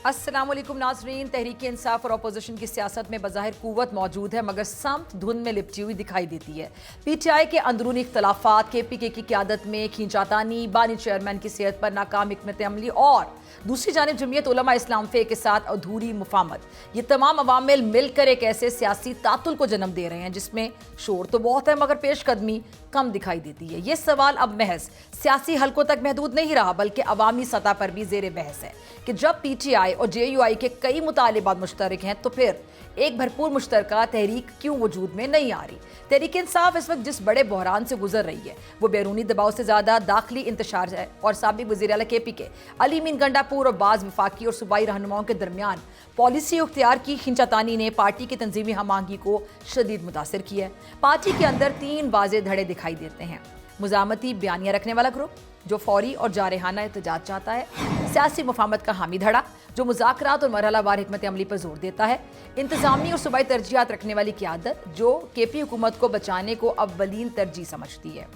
अस्सलाम वालेकुम नाज़रीन। तहरीक इंसाफ और अपोजिशन की सियासत में बज़ाहिर कुव्वत मौजूद है, मगर समत धुंध में लिपटी हुई दिखाई देती है। PTI के अंदरूनी इख्तलाफात, KPK की क़यादत में खींचातानी, बानी चेयरमैन की सेहत पर नाकाम हिकमत अमली और दूसरी जानिब जमीयत उलमा इस्लाम फ़े के साथ अधूरी मुफाहमत, ये तमाम अवामिल मिलकर एक ऐसे सियासी तातुल को जन्म दे रहे हैं जिसमें शोर तो बहुत है मगर पेशकदमी कम दिखाई देती है। ये सवाल अब महज सियासी हलकों तक महदूद नहीं रहा, बल्कि अवामी सतह पर भी ज़ेर बहस है कि जब PTI और JUI के कई मुतालिबात मुश्तरक हैं तो फिर एक भरपूर मुश्तरका तहरीक क्यों वजूद में नहीं आ रही। तहरीक इंसाफ इस वक्त जिस बड़े बहरान से गुजर रही है वो बैरूनी दबाव से ज़्यादा दाखिली इंतशार है और साबिक वज़ीर आला KPK अली मीन गंडापुर और बाज़ वफाकी और सूबाई रहनुमाओं के दरमियान पॉलिसी इख्तियार की खिंचातानी ने पार्टी की तंजीमी हमांगी को शदीद मुतासिर किया है। पार्टी के अंदर 3 वाज़े धड़े दिखाई देते हैं। मुज़ामती बयानियाँ रखने वाला ग्रुप जो फौरी और जारहाना एहतजाज चाहता है, सियासी मुफाहमत का हामी धड़ा जो मुज़ाकरात और मरहलावार हिकमत अमली पर जोर देता है, इंतजामी और सूबाई तरजीहात रखने वाली क़यादत जो KP हुकूमत को बचाने को अव्वलीन तरजीह समझती है,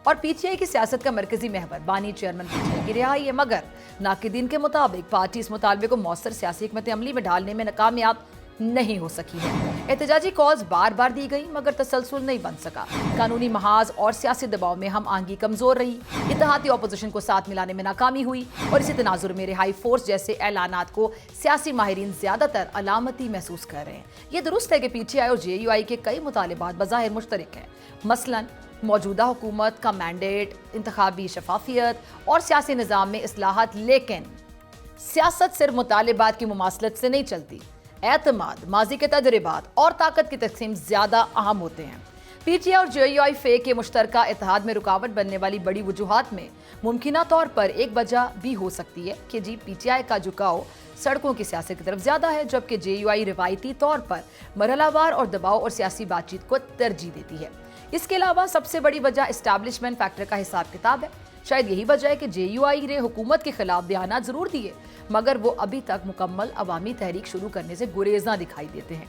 और PTI की सियासत का मरकजी महवर बानी चेयरमैन PTI की रिहाई है। मगर नाकिदीन के मुताबिक पार्टी इस मुतालबे को मौसर सियासी हिकमत अमली में ढालने में नाकामयाब नहीं हो सकी है। एहतजाजी कॉल्स बार बार दी गई मगर तसलसल नहीं बन सका। कानूनी महाज और सियासी दबाव में हम आंगी कमजोर रही, इत्तेहादी अपोजिशन को साथ मिलाने में नाकामी हुई और इसी तनाजुर में रिहाई फोर्स जैसे ऐलानात को सियासी माहिरीन ज्यादातर अलामती महसूस कर रहे हैं। ये दुरुस्त है कि PTI और JUI के कई मुतालिबात बज़ाहिर मुश्तरक हैं, मसलन मौजूदा हुकूमत का मैंडेट, इंतखाबी शफाफियत और सियासी निज़ाम में इस्लाहात, लेकिन सियासत सिर्फ मुतालिबात की मुमासलत से नहीं चलती। एतमाद, माजी के तजर्बात और ताकत की तकसीम ज़्यादा अहम होते हैं। PTI और JUI फ़े के मुश्तरका इत्तेहाद में रुकावट बनने वाली बड़ी वजूहात में मुमकिना तौर पर एक वजह भी हो सकती है कि PTI का झुकाव सड़कों की सियासत की तरफ ज़्यादा है, जबकि JUI रिवायती तौर पर मरहलावार और दबाव और सियासी बातचीत को तरजीह देती है। इसके अलावा सबसे बड़ी वजह इस्टेब्लिशमेंट फैक्टर का हिसाब किताब है। शायद यही वजह है कि JUI ने हुकूमत के खिलाफ बयानात जरूर दिए मगर वो अभी तक मुकम्मल अवामी तहरीक शुरू करने से गुरेज़ा दिखाई देते हैं।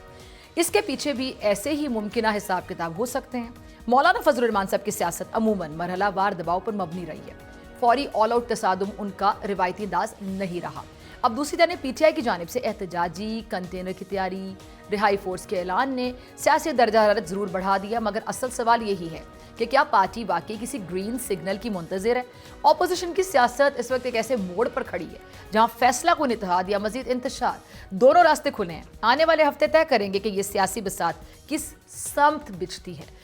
इसके पीछे भी ऐसे ही मुमकिना हिसाब किताब हो सकते हैं। मौलाना फजलुर रहमान साहब की सियासत अमूमन मरहलावार दबाव पर मबनी रही है। फौरी ऑल आउट तसादुम उनका रिवायती अंदाज नहीं रहा। अब दूसरी तरफ PTI की जानिब से एहतजाजी कंटेनर की तैयारी, रिहाई फोर्स के ऐलान ने सियासी दर्जा हरारत जरूर बढ़ा दिया, मगर असल सवाल यही है कि क्या पार्टी वाकई किसी ग्रीन सिग्नल की मुंतज़िर है। अपोजिशन की सियासत इस वक्त एक ऐसे मोड़ पर खड़ी है जहां फैसला कुन इत्तेहाद या मजीद इंतशार दोनों रास्ते खुले हैं। आने वाले हफ्ते तय करेंगे कि ये सियासी बसात किस समत बिछती है।